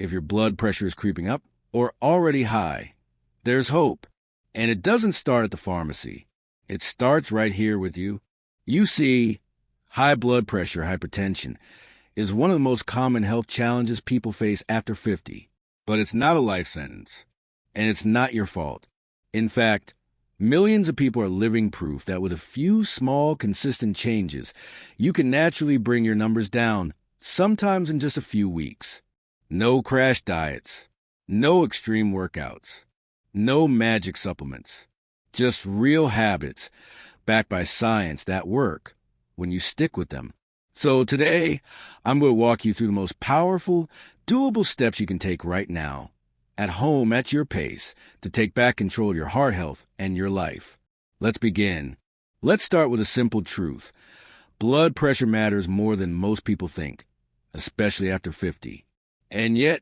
if your blood pressure is creeping up or already high. There's hope. And it doesn't start at the pharmacy. It starts right here with you. You see, high blood pressure, hypertension, is one of the most common health challenges people face after 50. But it's not a life sentence. And it's not your fault. In fact, millions of people are living proof that with a few small, consistent changes, you can naturally bring your numbers down, sometimes in just a few weeks. No crash diets, no extreme workouts, no magic supplements, just real habits backed by science that work when you stick with them. So today, I'm going to walk you through the most powerful, doable steps you can take right now, at home at your pace, to take back control of your heart health and your life. Let's begin. Let's start with a simple truth. Blood pressure matters more than most people think, especially after 50. And yet,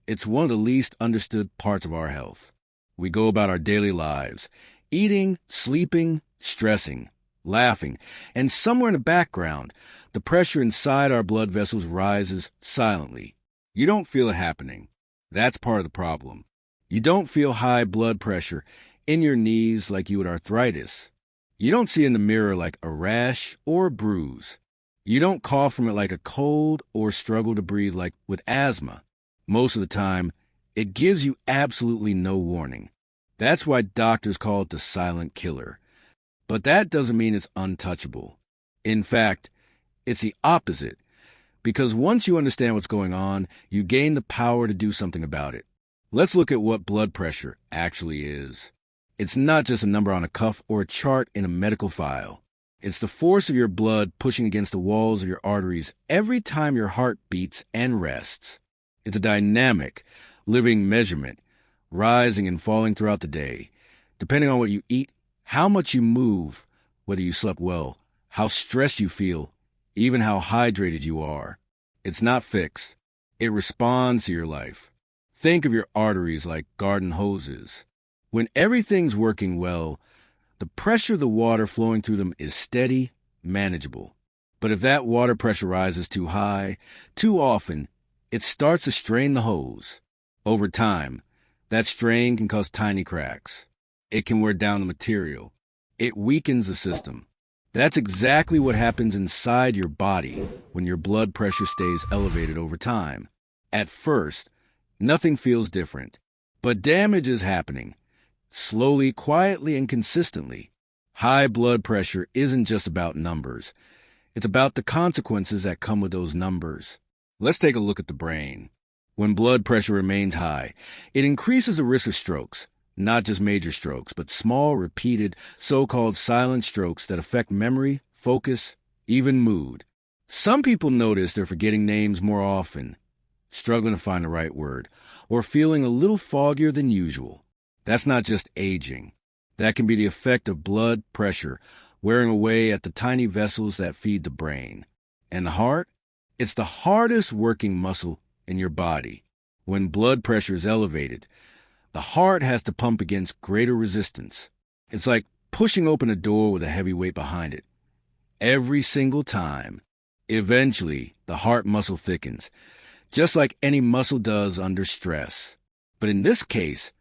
it's one of the least understood parts of our health. We go about our daily lives, eating, sleeping, stressing, laughing, and somewhere in the background, the pressure inside our blood vessels rises silently. You don't feel it happening. That's part of the problem. You don't feel high blood pressure in your knees like you would arthritis. You don't see it in the mirror like a rash or a bruise. You don't cough from it like a cold or struggle to breathe like with asthma. Most of the time, it gives you absolutely no warning. That's why doctors call it the silent killer. But that doesn't mean it's untouchable. In fact, it's the opposite. Because once you understand what's going on, you gain the power to do something about it. Let's look at what blood pressure actually is. It's not just a number on a cuff or a chart in a medical file. It's the force of your blood pushing against the walls of your arteries every time your heart beats and rests. It's a dynamic, living measurement, rising and falling throughout the day, depending on what you eat, how much you move, whether you slept well, how stressed you feel, even how hydrated you are. It's not fixed. It responds to your life. Think of your arteries like garden hoses. When everything's working well, the pressure of the water flowing through them is steady, manageable. But if that water pressure rises too high, too often, it starts to strain the hose. Over time, that strain can cause tiny cracks. It can wear down the material. It weakens the system. That's exactly what happens inside your body when your blood pressure stays elevated over time. At first, nothing feels different. But damage is happening. Slowly, quietly, and consistently. High blood pressure isn't just about numbers. It's about the consequences that come with those numbers. Let's take a look at the brain. When blood pressure remains high, it increases the risk of strokes. Not just major strokes, but small, repeated, so-called silent strokes that affect memory, focus, even mood. Some people notice they're forgetting names more often, struggling to find the right word, or feeling a little foggier than usual. That's not just aging. That can be the effect of blood pressure wearing away at the tiny vessels that feed the brain. And the heart? It's the hardest working muscle in your body. When blood pressure is elevated, the heart has to pump against greater resistance. It's like pushing open a door with a heavy weight behind it. Every single time. Eventually, the heart muscle thickens, just like any muscle does under stress. But in this case,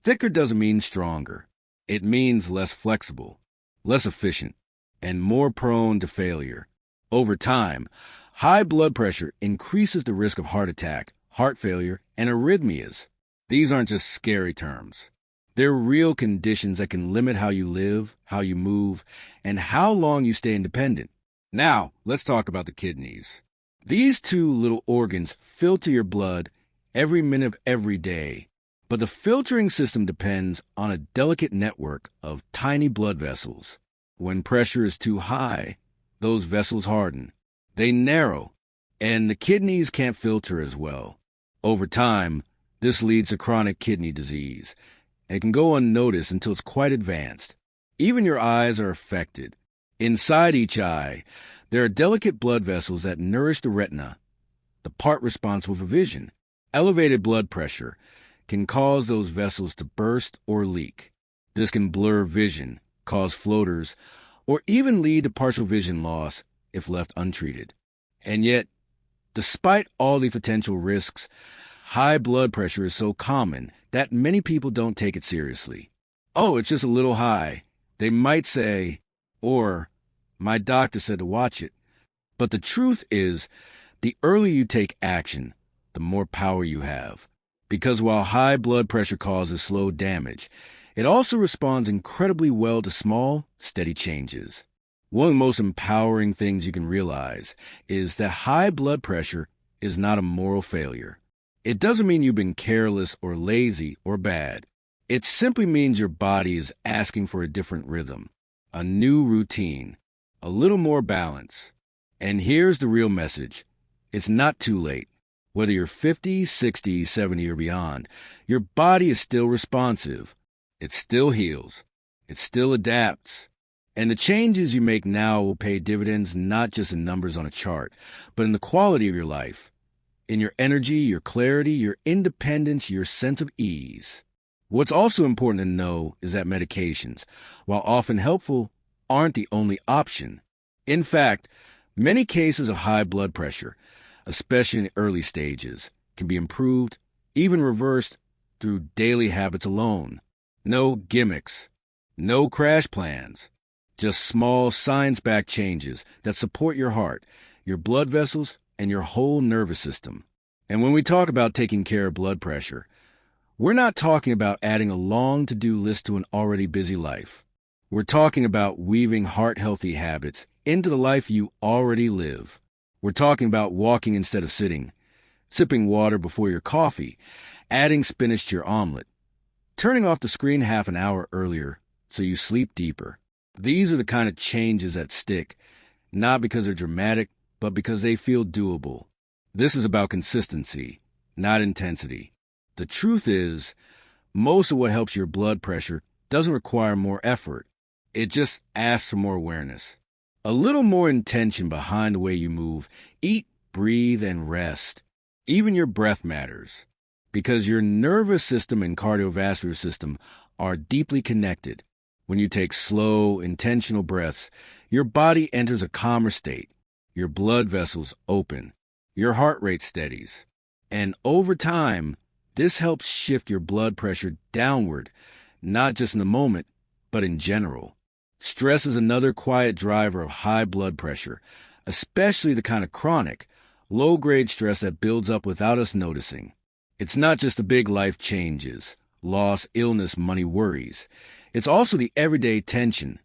thicker doesn't mean stronger. It means less flexible, less efficient, and more prone to failure. Over time, high blood pressure increases the risk of heart attack, heart failure, and arrhythmias. These aren't just scary terms. They're real conditions that can limit how you live, how you move, and how long you stay independent. Now, let's talk about the kidneys. These two little organs filter your blood every minute of every day. But the filtering system depends on a delicate network of tiny blood vessels. When pressure is too high, those vessels harden. They narrow, and the kidneys can't filter as well. Over time, this leads to chronic kidney disease. It can go unnoticed until it's quite advanced. Even your eyes are affected. Inside each eye, there are delicate blood vessels that nourish the retina, the part responsible for vision. Elevated blood pressure can cause those vessels to burst or leak. This can blur vision, cause floaters, or even lead to partial vision loss if left untreated. And yet, despite all the potential risks, high blood pressure is so common that many people don't take it seriously. Oh, it's just a little high, they might say, or my doctor said to watch it. But the truth is, the earlier you take action, the more power you have. Because while high blood pressure causes slow damage, it also responds incredibly well to small, steady changes. One of the most empowering things you can realize is that high blood pressure is not a moral failure. It doesn't mean you've been careless or lazy or bad. It simply means your body is asking for a different rhythm, a new routine, a little more balance. And here's the real message. It's not too late. Whether you're 50, 60, 70, or beyond, your body is still responsive. It still heals. It still adapts. And the changes you make now will pay dividends not just in numbers on a chart, but in the quality of your life, in your energy, your clarity, your independence, your sense of ease. What's also important to know is that medications, while often helpful, aren't the only option. In fact, many cases of high blood pressure, especially in the early stages, can be improved, even reversed, through daily habits alone. No gimmicks, no crash plans, just small science-backed changes that support your heart, your blood vessels, and your whole nervous system. And when we talk about taking care of blood pressure, we're not talking about adding a long to-do list to an already busy life. We're talking about weaving heart-healthy habits into the life you already live. We're talking about walking instead of sitting, sipping water before your coffee, adding spinach to your omelet, turning off the screen half an hour earlier so you sleep deeper. These are the kind of changes that stick, not because they're dramatic, but because they feel doable. This is about consistency, not intensity. The truth is, most of what helps your blood pressure doesn't require more effort. It just asks for more awareness. A little more intention behind the way you move, eat, breathe, and rest. Even your breath matters, because your nervous system and cardiovascular system are deeply connected. When you take slow, intentional breaths, your body enters a calmer state. Your blood vessels open. Your heart rate steadies. And over time, this helps shift your blood pressure downward, not just in the moment, but in general. Stress is another quiet driver of high blood pressure, especially the kind of chronic, low-grade stress that builds up without us noticing. It's not just the big life changes, loss, illness, money, worries. It's also the everyday tension.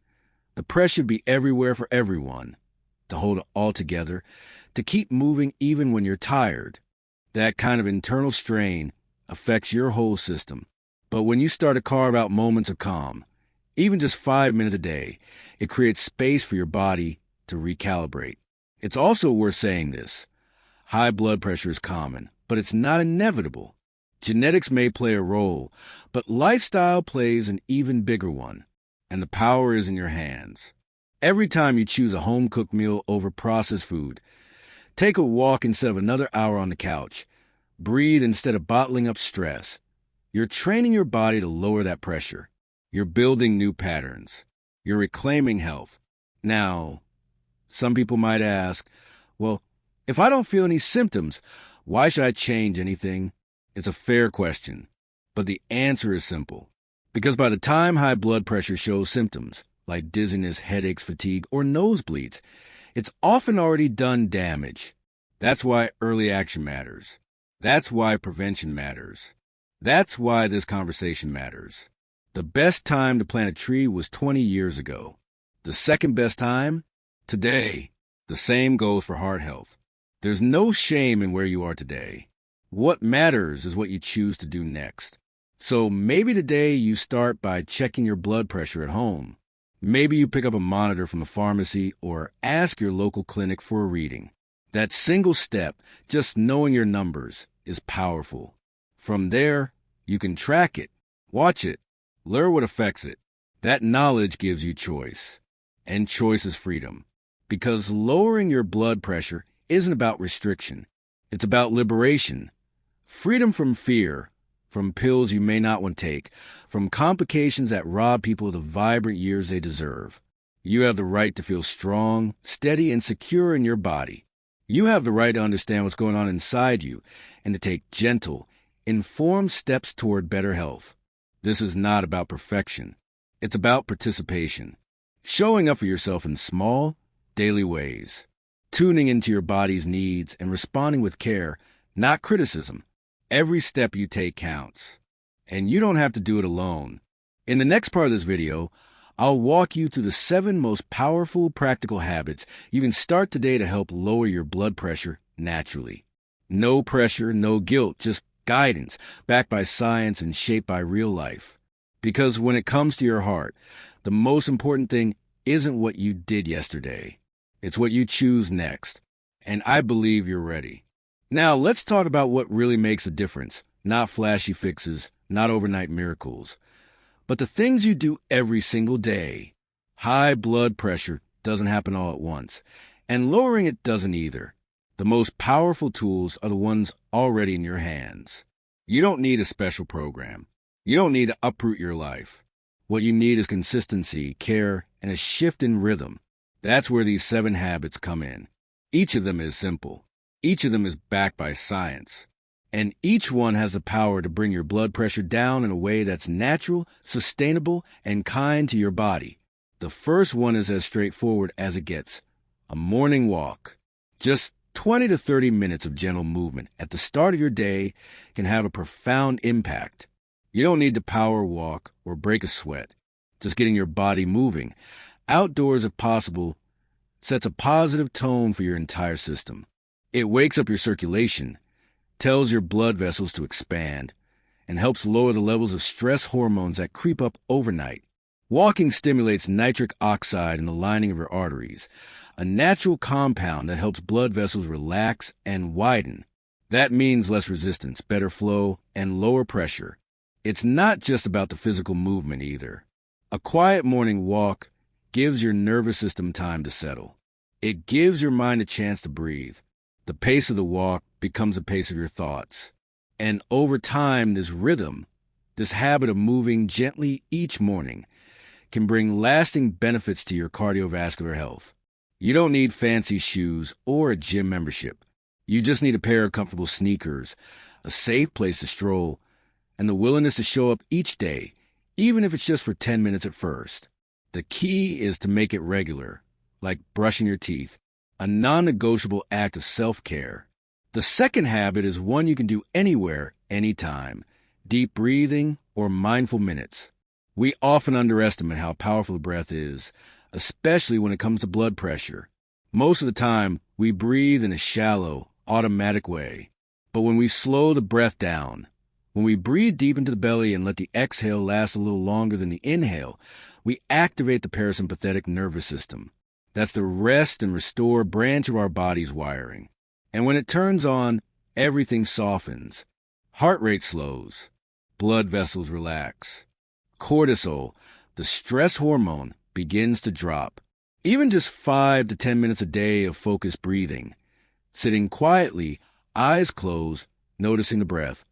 The pressure to be everywhere for everyone, to hold it all together, to keep moving even when you're tired. That kind of internal strain affects your whole system. But when you start to carve out moments of calm, even just 5 minutes a day, it creates space for your body to recalibrate. It's also worth saying this. High blood pressure is common, but it's not inevitable. Genetics may play a role, but lifestyle plays an even bigger one, and the power is in your hands. Every time you choose a home-cooked meal over processed food, take a walk instead of another hour on the couch, breathe instead of bottling up stress, you're training your body to lower that pressure. You're building new patterns. You're reclaiming health. Now, some people might ask, well, if I don't feel any symptoms, why should I change anything? It's a fair question, but the answer is simple. Because by the time high blood pressure shows symptoms, like dizziness, headaches, fatigue, or nosebleeds, it's often already done damage. That's why early action matters. That's why prevention matters. That's why this conversation matters. The best time to plant a tree was 20 years ago. The second best time? Today. The same goes for heart health. There's no shame in where you are today. What matters is what you choose to do next. So maybe today you start by checking your blood pressure at home. Maybe you pick up a monitor from the pharmacy or ask your local clinic for a reading. That single step, just knowing your numbers, is powerful. From there, you can track it, watch it, learn what affects it. That knowledge gives you choice. And choice is freedom. Because lowering your blood pressure isn't about restriction. It's about liberation. Freedom from fear, from pills you may not want to take, from complications that rob people of the vibrant years they deserve. You have the right to feel strong, steady, and secure in your body. You have the right to understand what's going on inside you and to take gentle, informed steps toward better health. This is not about perfection. It's about participation. Showing up for yourself in small, daily ways. Tuning into your body's needs and responding with care, not criticism. Every step you take counts. And you don't have to do it alone. In the next part of this video, I'll walk you through the 7 most powerful practical habits you can start today to help lower your blood pressure naturally. No pressure, no guilt, just guidance, backed by science and shaped by real life. Because when it comes to your heart, the most important thing isn't what you did yesterday. It's what you choose next. And I believe you're ready. Now, let's talk about what really makes a difference. Not flashy fixes, not overnight miracles, but the things you do every single day. High blood pressure doesn't happen all at once, and lowering it doesn't either. The most powerful tools are the ones already in your hands. You don't need a special program. You don't need to uproot your life. What you need is consistency, care, and a shift in rhythm. That's where these 7 habits come in. Each of them is simple. Each of them is backed by science. And each one has the power to bring your blood pressure down in a way that's natural, sustainable, and kind to your body. The first one is as straightforward as it gets. A morning walk. Just 20 to 30 minutes of gentle movement at the start of your day can have a profound impact. You don't need to power walk or break a sweat. Just getting your body moving, outdoors if possible, sets a positive tone for your entire system. It wakes up your circulation, tells your blood vessels to expand, and helps lower the levels of stress hormones that creep up overnight. Walking stimulates nitric oxide in the lining of your arteries, a natural compound that helps blood vessels relax and widen. That means less resistance, better flow, and lower pressure. It's not just about the physical movement either. A quiet morning walk gives your nervous system time to settle. It gives your mind a chance to breathe. The pace of the walk becomes the pace of your thoughts. And over time, this rhythm, this habit of moving gently each morning, can bring lasting benefits to your cardiovascular health. You don't need fancy shoes or a gym membership. You just need a pair of comfortable sneakers, a safe place to stroll, and the willingness to show up each day, even if it's just for 10 minutes at first. The key is to make it regular, like brushing your teeth, a non-negotiable act of self-care. The second habit is one you can do anywhere, anytime. Deep breathing or mindful minutes. We often underestimate how powerful the breath is, especially when it comes to blood pressure. Most of the time, we breathe in a shallow, automatic way. But when we slow the breath down, when we breathe deep into the belly and let the exhale last a little longer than the inhale, we activate the parasympathetic nervous system. That's the rest and restore branch of our body's wiring. And when it turns on, everything softens. Heart rate slows. Blood vessels relax. Cortisol, the stress hormone, begins to drop. Even just 5 to 10 minutes a day of focused breathing, sitting quietly, eyes closed, noticing the breath,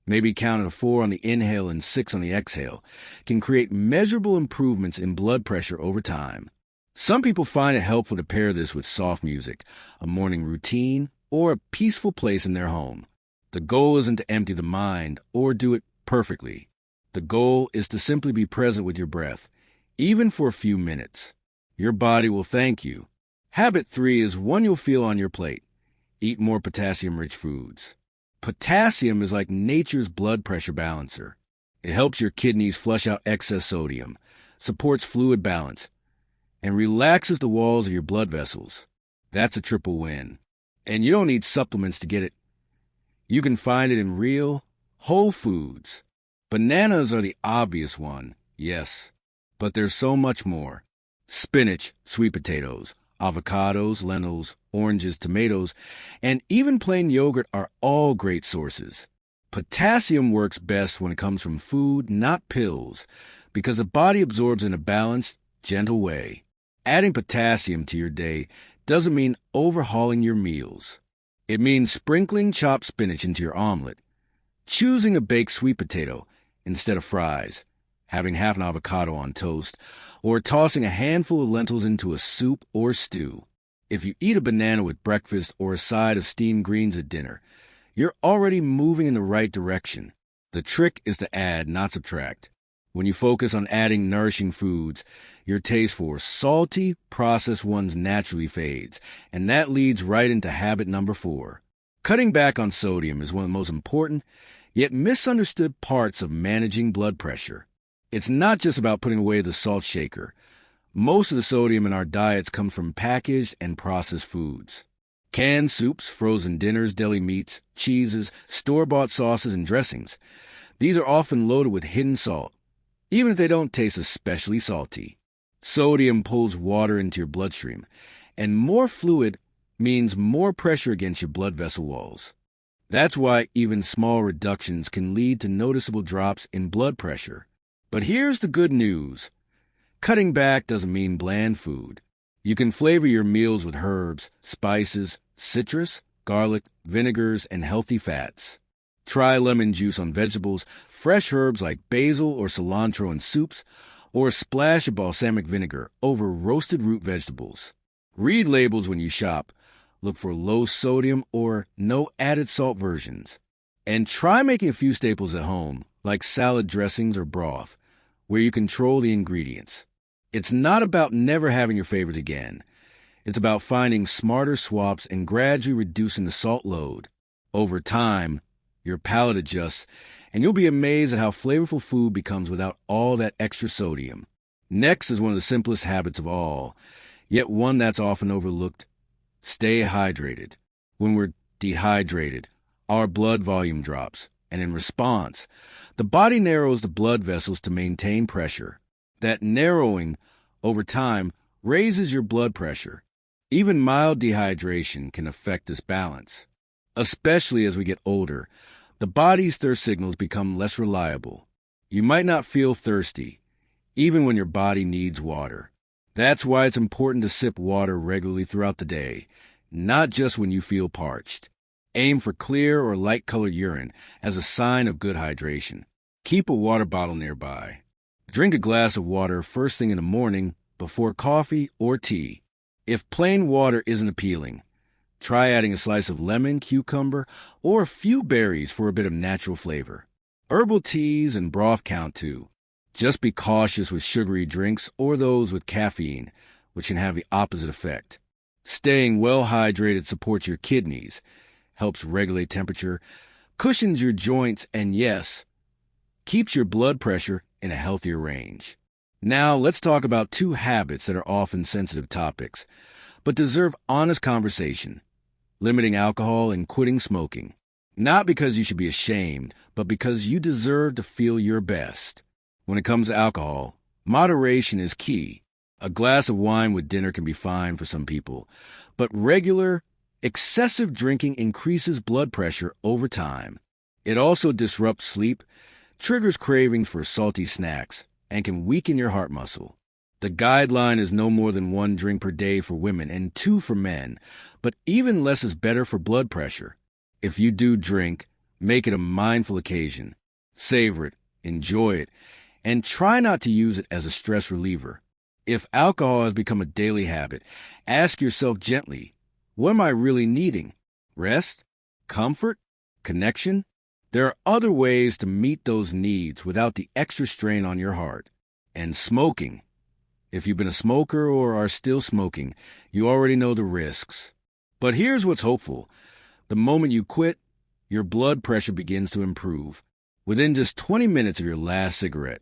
maybe counting to 4 on the inhale and 6 on the exhale, can create measurable improvements in blood pressure over time. Some people find it helpful to pair this with soft music, a morning routine, or a peaceful place in their home. The goal isn't to empty the mind or do it perfectly. The goal is to simply be present with your breath, even for a few minutes. Your body will thank you. Habit 3 is one you'll feel on your plate. Eat more potassium-rich foods. Potassium is like nature's blood pressure balancer. It helps your kidneys flush out excess sodium, supports fluid balance, and relaxes the walls of your blood vessels. That's a triple win. And you don't need supplements to get it. You can find it in real, whole foods. Bananas are the obvious one, yes, but there's so much more. Spinach, sweet potatoes, avocados, lentils, oranges, tomatoes, and even plain yogurt are all great sources. Potassium works best when it comes from food, not pills, because the body absorbs in a balanced, gentle way. Adding potassium to your day doesn't mean overhauling your meals. It means sprinkling chopped spinach into your omelet, choosing a baked sweet potato instead of fries, having half an avocado on toast, or tossing a handful of lentils into a soup or stew. If you eat a banana with breakfast or a side of steamed greens at dinner, You're already moving in the right direction. The trick is to add, not subtract. When you focus on adding nourishing foods, your taste for salty, processed ones naturally fades, and that leads right into habit number 4. Cutting back on sodium is one of the most important, yet misunderstood parts of managing blood pressure. It's not just about putting away the salt shaker. Most of the sodium in our diets comes from packaged and processed foods. Canned soups, frozen dinners, deli meats, cheeses, store-bought sauces, and dressings. These are often loaded with hidden salt, even if they don't taste especially salty. Sodium pulls water into your bloodstream, and more fluid means more pressure against your blood vessel walls. That's why even small reductions can lead to noticeable drops in blood pressure. But here's the good news. Cutting back doesn't mean bland food. You can flavor your meals with herbs, spices, citrus, garlic, vinegars, and healthy fats. Try lemon juice on vegetables, fresh herbs like basil or cilantro in soups, or a splash of balsamic vinegar over roasted root vegetables. Read labels when you shop. Look for low sodium or no added salt versions. And try making a few staples at home, like salad dressings or broth, where you control the ingredients. It's not about never having your favorites again. It's about finding smarter swaps and gradually reducing the salt load. Over time, your palate adjusts, and you'll be amazed at how flavorful food becomes without all that extra sodium. Next is one of the simplest habits of all, yet one that's often overlooked. Stay hydrated. When we're dehydrated, our blood volume drops, and in response, the body narrows the blood vessels to maintain pressure. That narrowing, over time, raises your blood pressure. Even mild dehydration can affect this balance. Especially as we get older, the body's thirst signals become less reliable. You might not feel thirsty, even when your body needs water. That's why it's important to sip water regularly throughout the day, not just when you feel parched. Aim for clear or light-colored urine as a sign of good hydration. Keep a water bottle nearby. Drink a glass of water first thing in the morning before coffee or tea. If plain water isn't appealing, try adding a slice of lemon, cucumber, or a few berries for a bit of natural flavor. Herbal teas and broth count too. Just be cautious with sugary drinks or those with caffeine, which can have the opposite effect. Staying well hydrated supports your kidneys, helps regulate temperature, cushions your joints, and yes, keeps your blood pressure in a healthier range. Now, let's talk about 2 habits that are often sensitive topics, but deserve honest conversation. Limiting alcohol and quitting smoking. Not because you should be ashamed, but because you deserve to feel your best. When it comes to alcohol, moderation is key. A glass of wine with dinner can be fine for some people, but regular, excessive drinking increases blood pressure over time. It also disrupts sleep, triggers cravings for salty snacks, and can weaken your heart muscle. The guideline is no more than 1 drink per day for women and 2 for men, but even less is better for blood pressure. If you do drink, make it a mindful occasion. Savor it, enjoy it, and try not to use it as a stress reliever. If alcohol has become a daily habit, ask yourself gently, what am I really needing? Rest? Comfort? Connection? There are other ways to meet those needs without the extra strain on your heart. And smoking. If you've been a smoker or are still smoking, you already know the risks. But here's what's hopeful. The moment you quit, your blood pressure begins to improve. Within just 20 minutes of your last cigarette,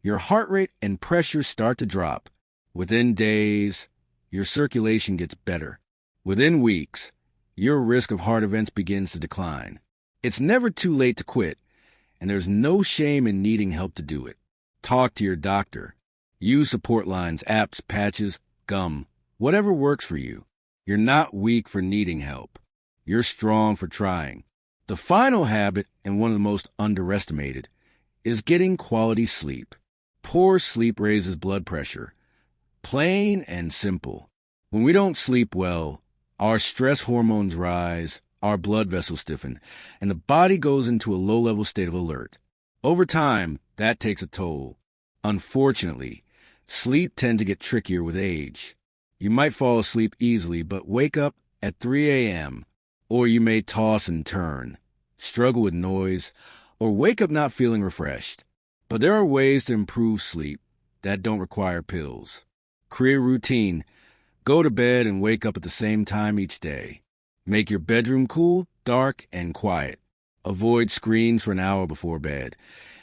your heart rate and pressure start to drop. Within days, your circulation gets better. Within weeks, your risk of heart events begins to decline. It's never too late to quit, and there's no shame in needing help to do it. Talk to your doctor. Use support lines, apps, patches, gum, whatever works for you. You're not weak for needing help. You're strong for trying. The final habit, and one of the most underestimated, is getting quality sleep. Poor sleep raises blood pressure. Plain and simple. When we don't sleep well, our stress hormones rise, our blood vessels stiffen, and the body goes into a low-level state of alert. Over time, that takes a toll. Unfortunately, sleep tends to get trickier with age. You might fall asleep easily, but wake up at 3 a.m., or you may toss and turn. struggle with noise, or wake up not feeling refreshed. But there are ways to improve sleep that don't require pills. Create a routine. Go to bed and wake up at the same time each day. Make your bedroom cool, dark, and quiet. Avoid screens for an hour before bed.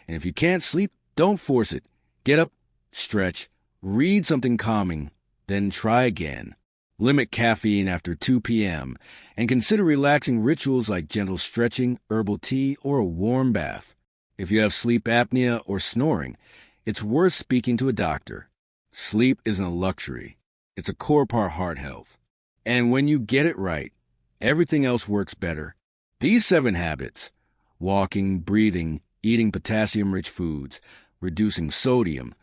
And if you can't sleep, don't force it. Get up, stretch, read something calming, then try again. Limit caffeine after 2 p.m. and consider relaxing rituals like gentle stretching, herbal tea, or a warm bath. If you have sleep apnea or snoring, it's worth speaking to a doctor. Sleep isn't a luxury. It's a core part of heart health. And when you get it right, everything else works better. These 7 habits, walking, breathing, eating potassium-rich foods, reducing sodium,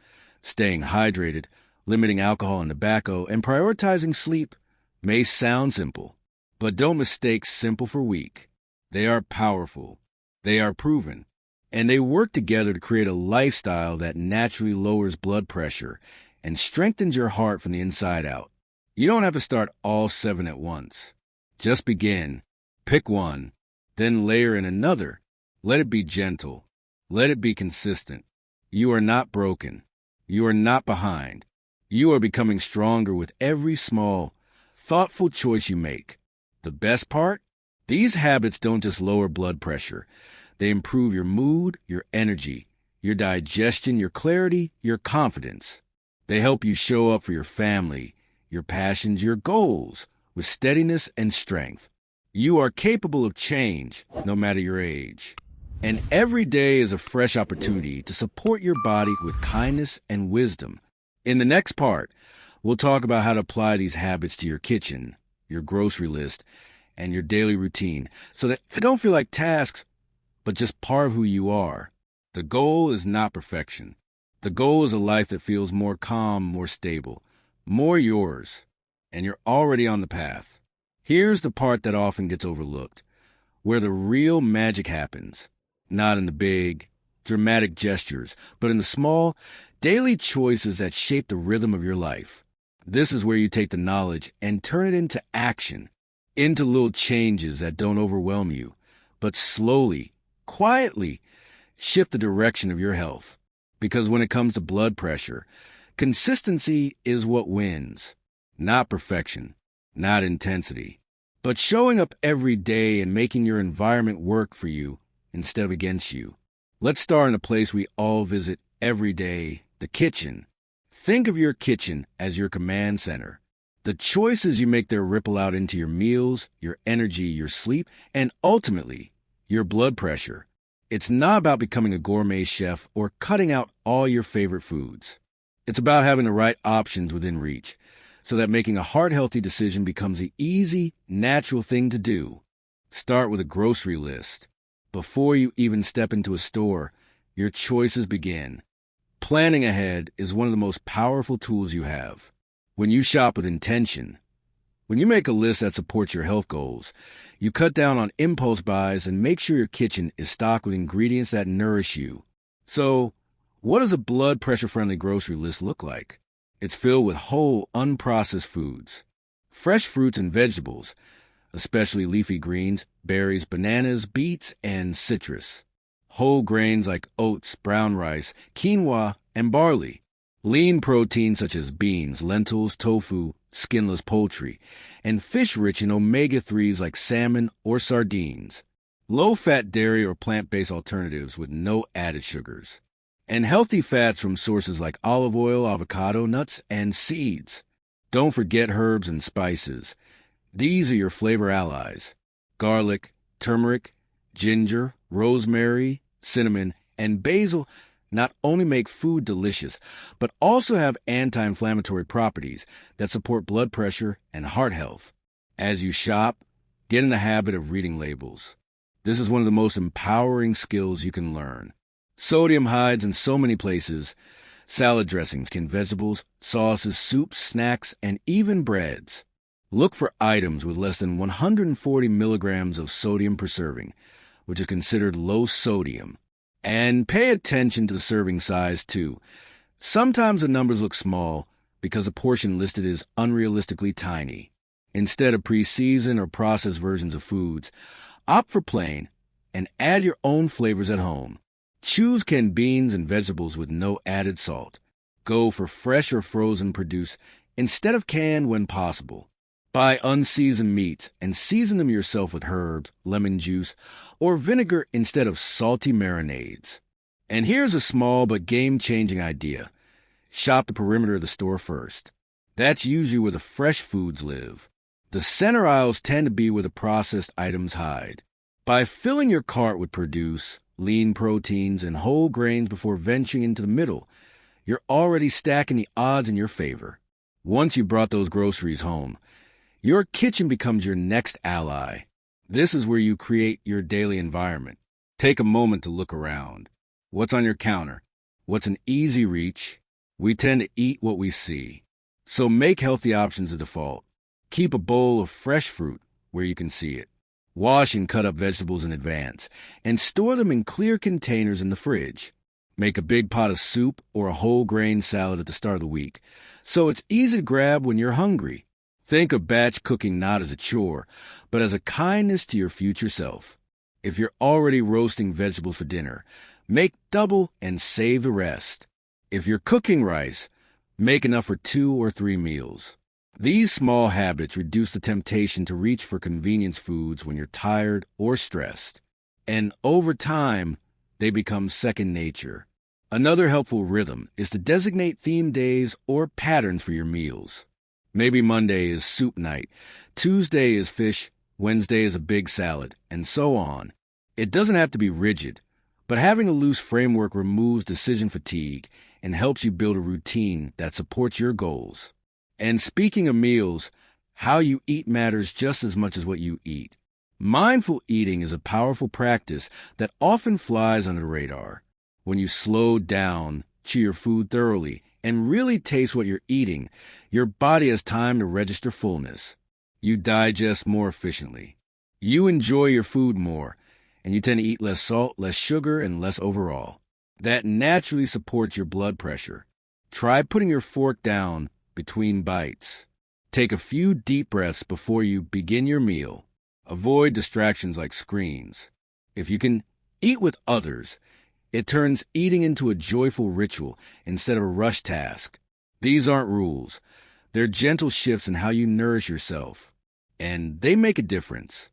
staying hydrated, limiting alcohol and tobacco, and prioritizing sleep, may sound simple, but don't mistake simple for weak. They are powerful, they are proven, and they work together to create a lifestyle that naturally lowers blood pressure and strengthens your heart from the inside out. You don't have to start all 7 at once. Just begin. Pick one, then layer in another. Let it be gentle. Let it be consistent. You are not broken. You are not behind. You are becoming stronger with every small, thoughtful choice you make. The best part? These habits don't just lower blood pressure. They improve your mood, your energy, your digestion, your clarity, your confidence. They help you show up for your family, your passions, your goals, with steadiness and strength. You are capable of change, no matter your age. And every day is a fresh opportunity to support your body with kindness and wisdom. In the next part, we'll talk about how to apply these habits to your kitchen, your grocery list, and your daily routine so that they don't feel like tasks, but just part of who you are. The goal is not perfection. The goal is a life that feels more calm, more stable, more yours, and you're already on the path. Here's the part that often gets overlooked, where the real magic happens, not in the big, dramatic gestures, but in the small, daily choices that shape the rhythm of your life. This is where you take the knowledge and turn it into action, into little changes that don't overwhelm you, but slowly, quietly shift the direction of your health. Because when it comes to blood pressure, consistency is what wins, not perfection, not intensity, but showing up every day and making your environment work for you instead of against you. Let's start in a place we all visit every day, the kitchen. Think of your kitchen as your command center. The choices you make there ripple out into your meals, your energy, your sleep, and ultimately, your blood pressure. It's not about becoming a gourmet chef or cutting out all your favorite foods. It's about having the right options within reach, so that making a heart-healthy decision becomes the easy, natural thing to do. Start with a grocery list. Before you even step into a store, your choices begin. Planning ahead is one of the most powerful tools you have. When you shop with intention, when you make a list that supports your health goals, you cut down on impulse buys and make sure your kitchen is stocked with ingredients that nourish you. So, what does a blood pressure-friendly grocery list look like? It's filled with whole, unprocessed foods, fresh fruits and vegetables, especially leafy greens, berries, bananas, beets, and citrus. Whole grains like oats, brown rice, quinoa, and barley. Lean proteins such as beans, lentils, tofu, skinless poultry, and fish rich in omega-3s like salmon or sardines. Low-fat dairy or plant-based alternatives with no added sugars. And healthy fats from sources like olive oil, avocado, nuts, and seeds. Don't forget herbs and spices. These are your flavor allies. Garlic, turmeric, ginger, rosemary, cinnamon, and basil not only make food delicious, but also have anti-inflammatory properties that support blood pressure and heart health. As you shop, get in the habit of reading labels. This is one of the most empowering skills you can learn. Sodium hides in so many places: salad dressings, canned vegetables, sauces, soups, snacks, and even breads. Look for items with less than 140 milligrams of sodium per serving, which is considered low sodium. And pay attention to the serving size, too. Sometimes the numbers look small because the portion listed is unrealistically tiny. Instead of pre-seasoned or processed versions of foods, opt for plain, and add your own flavors at home. Choose canned beans and vegetables with no added salt. Go for fresh or frozen produce instead of canned when possible. Buy unseasoned meats and season them yourself with herbs, lemon juice, or vinegar instead of salty marinades. And here's a small but game-changing idea. Shop the perimeter of the store first. That's usually where the fresh foods live. The center aisles tend to be where the processed items hide. By filling your cart with produce, lean proteins, and whole grains before venturing into the middle, you're already stacking the odds in your favor. Once you brought those groceries home, your kitchen becomes your next ally. This is where you create your daily environment. Take a moment to look around. What's on your counter? What's in easy reach? We tend to eat what we see. So make healthy options a default. Keep a bowl of fresh fruit where you can see it. Wash and cut up vegetables in advance, and store them in clear containers in the fridge. Make a big pot of soup or a whole grain salad at the start of the week, so it's easy to grab when you're hungry. Think of batch cooking not as a chore, but as a kindness to your future self. If you're already roasting vegetables for dinner, make double and save the rest. If you're cooking rice, make enough for 2 or 3 meals. These small habits reduce the temptation to reach for convenience foods when you're tired or stressed. And over time, they become second nature. Another helpful rhythm is to designate theme days or patterns for your meals. Maybe Monday is soup night, Tuesday is fish, Wednesday is a big salad, and so on. It doesn't have to be rigid, but having a loose framework removes decision fatigue and helps you build a routine that supports your goals. And speaking of meals, how you eat matters just as much as what you eat. Mindful eating is a powerful practice that often flies under the radar. When you slow down, chew your food thoroughly, and really taste what you're eating, your body has time to register fullness. You digest more efficiently. You enjoy your food more, and you tend to eat less salt, less sugar, and less overall. That naturally supports your blood pressure. Try putting your fork down between bites. Take a few deep breaths before you begin your meal. Avoid distractions like screens. If you can eat with others, it turns eating into a joyful ritual instead of a rush task. These aren't rules. They're gentle shifts in how you nourish yourself, and they make a difference.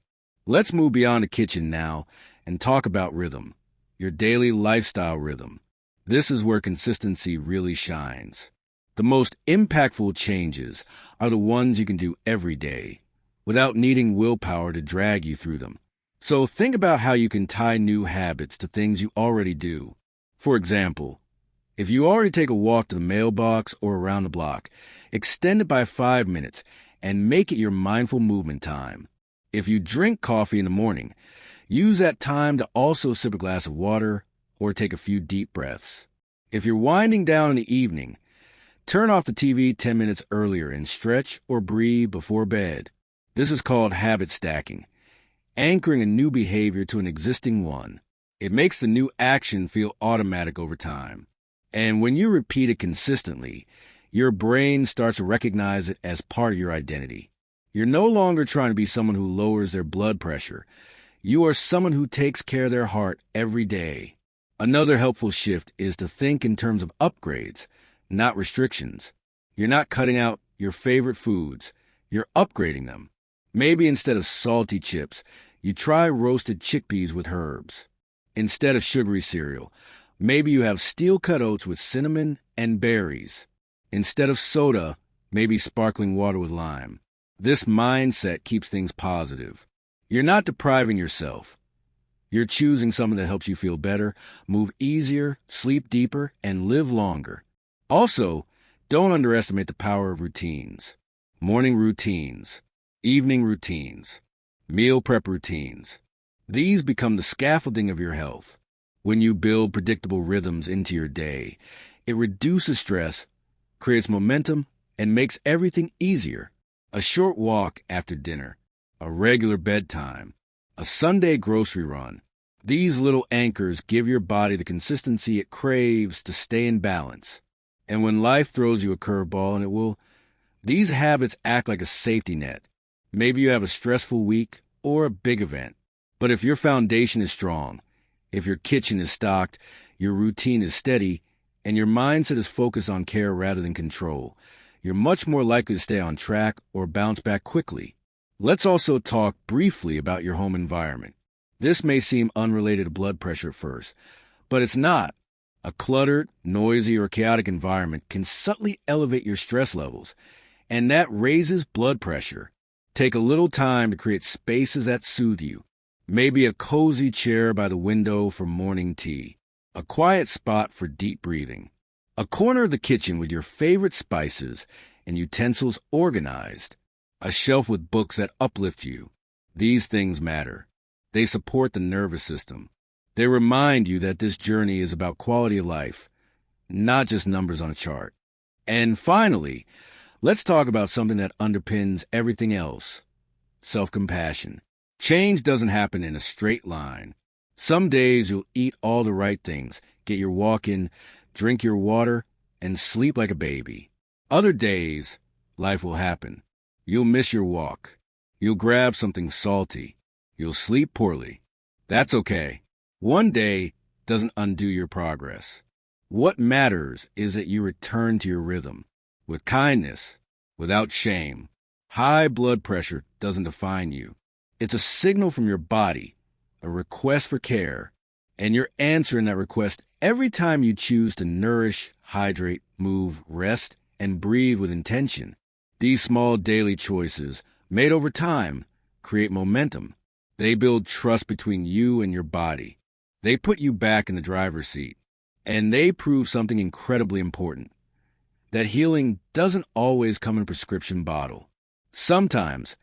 Let's move beyond the kitchen now and talk about rhythm, your daily lifestyle rhythm. This is where consistency really shines. The most impactful changes are the ones you can do every day, without needing willpower to drag you through them. So think about how you can tie new habits to things you already do. For example, if you already take a walk to the mailbox or around the block, extend it by 5 minutes and make it your mindful movement time. If you drink coffee in the morning, use that time to also sip a glass of water or take a few deep breaths. If you're winding down in the evening, turn off the TV 10 minutes earlier and stretch or breathe before bed. This is called habit stacking, anchoring a new behavior to an existing one. It makes the new action feel automatic over time. And when you repeat it consistently, your brain starts to recognize it as part of your identity. You're no longer trying to be someone who lowers their blood pressure. You are someone who takes care of their heart every day. Another helpful shift is to think in terms of upgrades, not restrictions. You're not cutting out your favorite foods. You're upgrading them. Maybe instead of salty chips, you try roasted chickpeas with herbs. Instead of sugary cereal, maybe you have steel-cut oats with cinnamon and berries. Instead of soda, maybe sparkling water with lime. This mindset keeps things positive. You're not depriving yourself. You're choosing something that helps you feel better, move easier, sleep deeper, and live longer. Also, don't underestimate the power of routines. Morning routines, evening routines, meal prep routines. These become the scaffolding of your health. When you build predictable rhythms into your day, it reduces stress, creates momentum, and makes everything easier. A short walk after dinner, a regular bedtime, a Sunday grocery run. These little anchors give your body the consistency it craves to stay in balance. And when life throws you a curveball, and it will, these habits act like a safety net. Maybe you have a stressful week or a big event. But if your foundation is strong, if your kitchen is stocked, your routine is steady, and your mindset is focused on care rather than control, you're much more likely to stay on track or bounce back quickly. Let's also talk briefly about your home environment. This may seem unrelated to blood pressure at first, but it's not. A cluttered, noisy, or chaotic environment can subtly elevate your stress levels, and that raises blood pressure. Take a little time to create spaces that soothe you. Maybe a cozy chair by the window for morning tea, a quiet spot for deep breathing, a corner of the kitchen with your favorite spices and utensils organized, a shelf with books that uplift you. These things matter. They support the nervous system. They remind you that this journey is about quality of life, not just numbers on a chart. And finally, let's talk about something that underpins everything else: self-compassion. Change doesn't happen in a straight line. Some days you'll eat all the right things, get your walk in, drink your water, and sleep like a baby. Other days, life will happen. You'll miss your walk. You'll grab something salty. You'll sleep poorly. That's okay. One day doesn't undo your progress. What matters is that you return to your rhythm, with kindness, without shame. High blood pressure doesn't define you. It's a signal from your body, a request for care, and you're answering that request every time you choose to nourish, hydrate, move, rest, and breathe with intention. These small daily choices, made over time, create momentum. They build trust between you and your body. They put you back in the driver's seat. And they prove something incredibly important: that healing doesn't always come in a prescription bottle. Sometimes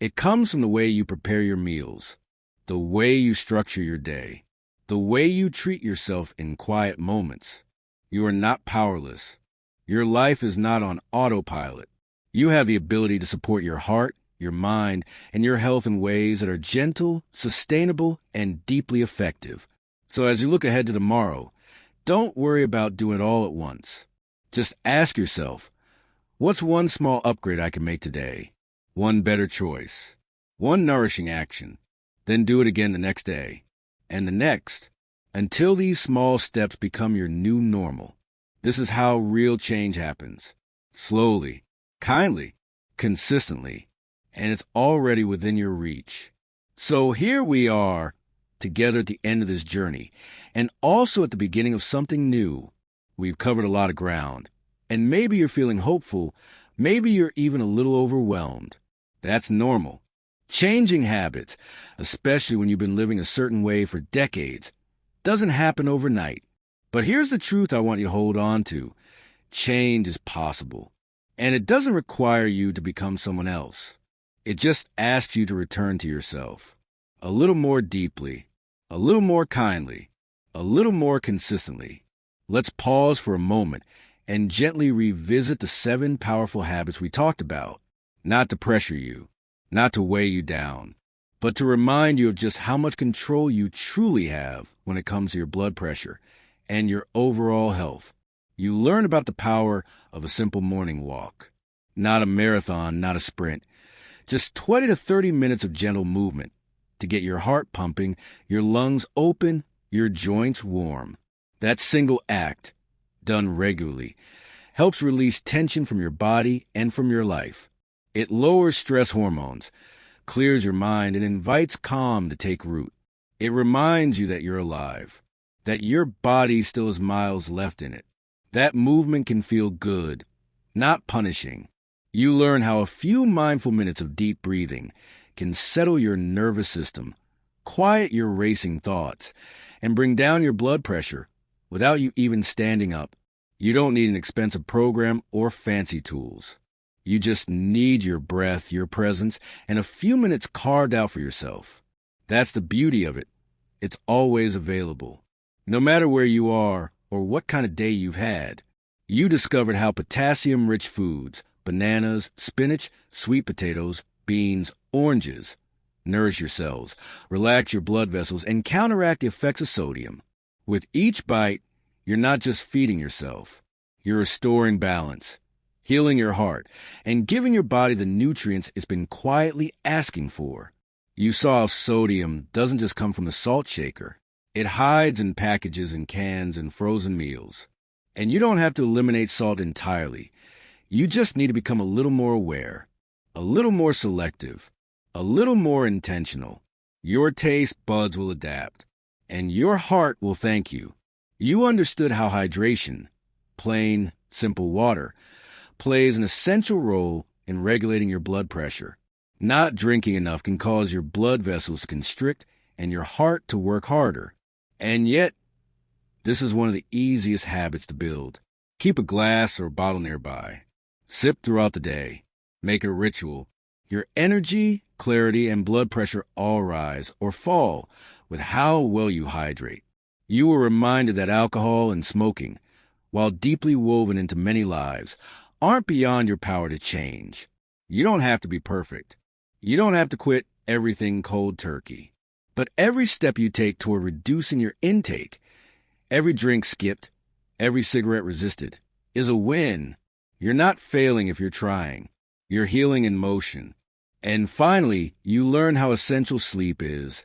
it comes from the way you prepare your meals, the way you structure your day, the way you treat yourself in quiet moments. You are not powerless. Your life is not on autopilot. You have the ability to support your heart, your mind, and your health in ways that are gentle, sustainable, and deeply effective. So as you look ahead to tomorrow, don't worry about doing it all at once. Just ask yourself, what's one small upgrade I can make today? One better choice, one nourishing action. Then do it again the next day, and the next, until these small steps become your new normal. This is how real change happens. Slowly, kindly, consistently, and it's already within your reach. So here we are, together at the end of this journey, and also at the beginning of something new. We've covered a lot of ground, and maybe you're feeling hopeful, maybe you're even a little overwhelmed. That's normal. Changing habits, especially when you've been living a certain way for decades, doesn't happen overnight. But here's the truth I want you to hold on to. Change is possible, and it doesn't require you to become someone else. It just asks you to return to yourself, a little more deeply, a little more kindly, a little more consistently. Let's pause for a moment and gently revisit the 7 powerful habits we talked about, not to pressure you, not to weigh you down, but to remind you of just how much control you truly have when it comes to your blood pressure and your overall health. You learn about the power of a simple morning walk, not a marathon, not a sprint, just 20 to 30 minutes of gentle movement to get your heart pumping, your lungs open, your joints warm. That single act, done regularly, helps release tension from your body and from your life. It lowers stress hormones, clears your mind, and invites calm to take root. It reminds you that you're alive, that your body still has miles left in it. That movement can feel good, not punishing. You learn how a few mindful minutes of deep breathing can settle your nervous system, quiet your racing thoughts, and bring down your blood pressure without you even standing up. You don't need an expensive program or fancy tools. You just need your breath, your presence, and a few minutes carved out for yourself. That's the beauty of it. It's always available. No matter where you are or what kind of day you've had, you discovered how potassium-rich foods, bananas, spinach, sweet potatoes, beans, oranges, nourish your cells, relax your blood vessels, and counteract the effects of sodium. With each bite, you're not just feeding yourself. You're restoring balance, healing your heart, and giving your body the nutrients it's been quietly asking for. You saw sodium doesn't just come from the salt shaker. It hides in packages and cans and frozen meals. And you don't have to eliminate salt entirely. You just need to become a little more aware, a little more selective, a little more intentional. Your taste buds will adapt, and your heart will thank you. You understood how hydration, plain, simple water, plays an essential role in regulating your blood pressure. Not drinking enough can cause your blood vessels to constrict and your heart to work harder. And yet, this is one of the easiest habits to build. Keep a glass or bottle nearby. Sip throughout the day. Make it a ritual. Your energy, clarity, and blood pressure all rise or fall with how well you hydrate. You were reminded that alcohol and smoking, while deeply woven into many lives, aren't beyond your power to change. You don't have to be perfect. You don't have to quit everything cold turkey. But every step you take toward reducing your intake, every drink skipped, every cigarette resisted, is a win. You're not failing if you're trying. You're healing in motion. And finally, you learn how essential sleep is,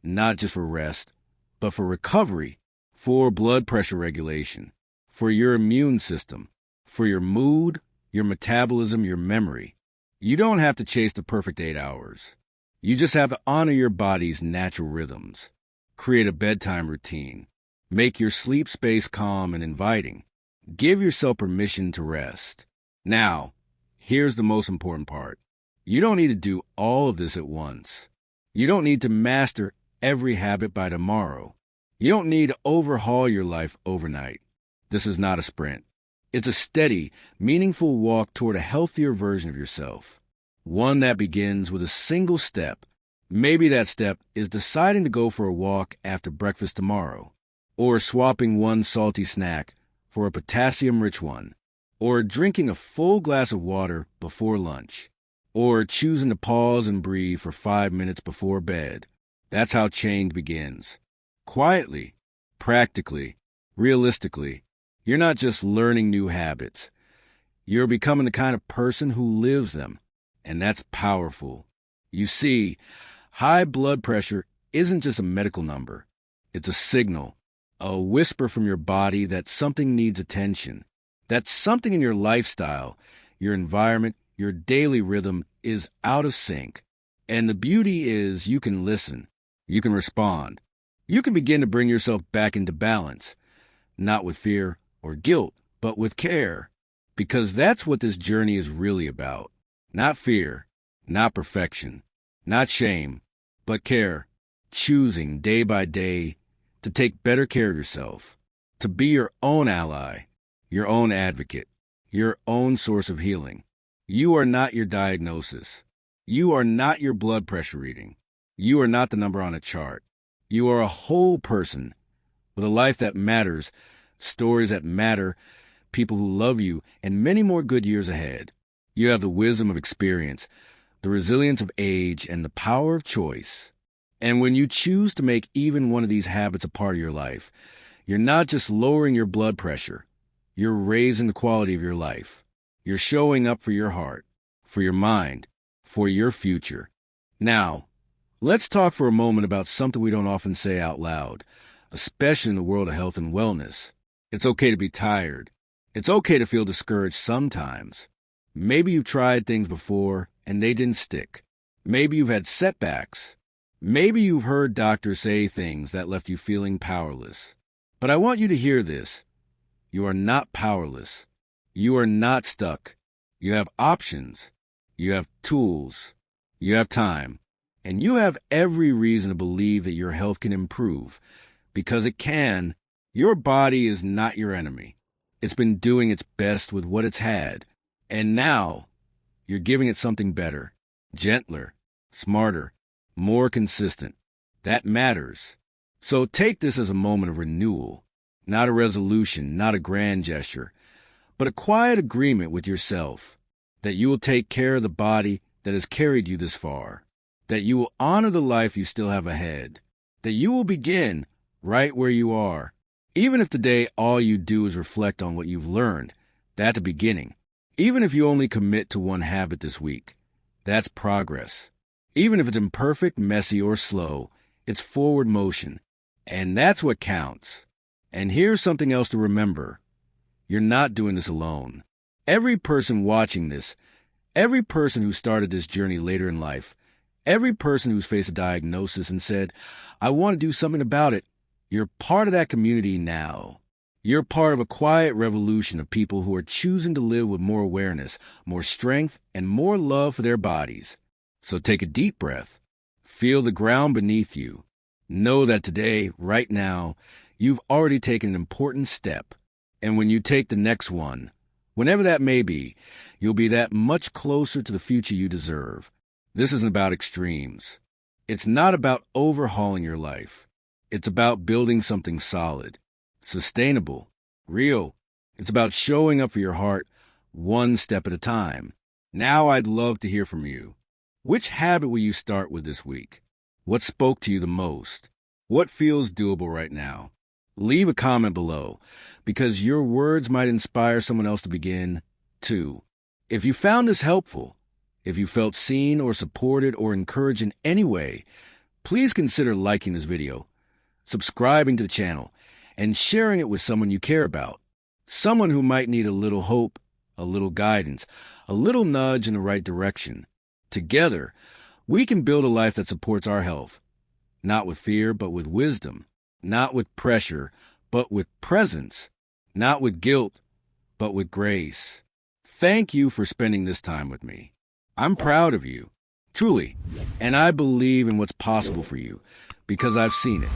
not just for rest, but for recovery, for blood pressure regulation, for your immune system, for your mood, your metabolism, your memory. You don't have to chase the perfect 8 hours. You just have to honor your body's natural rhythms. Create a bedtime routine. Make your sleep space calm and inviting. Give yourself permission to rest. Now, here's the most important part. You don't need to do all of this at once. You don't need to master every habit by tomorrow. You don't need to overhaul your life overnight. This is not a sprint. It's a steady, meaningful walk toward a healthier version of yourself. One that begins with a single step. Maybe that step is deciding to go for a walk after breakfast tomorrow, or swapping one salty snack for a potassium-rich one, or drinking a full glass of water before lunch, or choosing to pause and breathe for 5 minutes before bed. That's how change begins. Quietly, practically, realistically. You're not just learning new habits. You're becoming the kind of person who lives them, and that's powerful. You see, high blood pressure isn't just a medical number. It's a signal, a whisper from your body that something needs attention, that something in your lifestyle, your environment, your daily rhythm is out of sync. And the beauty is you can listen, you can respond, you can begin to bring yourself back into balance, not with fear or guilt, but with care, because that's what this journey is really about. Not fear, not perfection, not shame, but care, choosing day by day to take better care of yourself, to be your own ally, your own advocate, your own source of healing. You are not your diagnosis. You are not your blood pressure reading. You are not the number on a chart. You are a whole person with a life that matters, stories that matter, people who love you, and many more good years ahead. You have the wisdom of experience, the resilience of age, and the power of choice. And when you choose to make even one of these habits a part of your life, you're not just lowering your blood pressure, you're raising the quality of your life. You're showing up for your heart, for your mind, for your future. Now, let's talk for a moment about something we don't often say out loud, especially in the world of health and wellness. It's okay to be tired. It's okay to feel discouraged sometimes. Maybe you've tried things before and they didn't stick. Maybe you've had setbacks. Maybe you've heard doctors say things that left you feeling powerless. But I want you to hear this. You are not powerless. You are not stuck. You have options. You have tools. You have time. And you have every reason to believe that your health can improve. Because it can. Your body is not your enemy. It's been doing its best with what it's had. And now, you're giving it something better, gentler, smarter, more consistent. That matters. So take this as a moment of renewal, not a resolution, not a grand gesture, but a quiet agreement with yourself that you will take care of the body that has carried you this far, that you will honor the life you still have ahead, that you will begin right where you are. Even if today all you do is reflect on what you've learned, that's a beginning. Even if you only commit to one habit this week, that's progress. Even if it's imperfect, messy, or slow, it's forward motion. And that's what counts. And here's something else to remember. You're not doing this alone. Every person watching this, every person who started this journey later in life, every person who's faced a diagnosis and said, I want to do something about it, you're part of that community now. You're part of a quiet revolution of people who are choosing to live with more awareness, more strength, and more love for their bodies. So take a deep breath. Feel the ground beneath you. Know that today, right now, you've already taken an important step. And when you take the next one, whenever that may be, you'll be that much closer to the future you deserve. This isn't about extremes. It's not about overhauling your life. It's about building something solid, sustainable, real. It's about showing up for your heart one step at a time. Now I'd love to hear from you. Which habit will you start with this week? What spoke to you the most? What feels doable right now? Leave a comment below, because your words might inspire someone else to begin, too. If you found this helpful, if you felt seen or supported or encouraged in any way, please consider liking this video, subscribing to the channel, and sharing it with someone you care about. Someone who might need a little hope, a little guidance, a little nudge in the right direction. Together, we can build a life that supports our health, not with fear, but with wisdom. Not with pressure, but with presence. Not with guilt, but with grace. Thank you for spending this time with me. I'm proud of you, truly, and I believe in what's possible for you because I've seen it.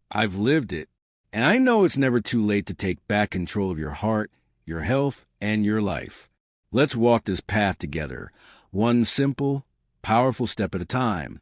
I've lived it, and I know it's never too late to take back control of your heart, your health, and your life. Let's walk this path together, one simple, powerful step at a time.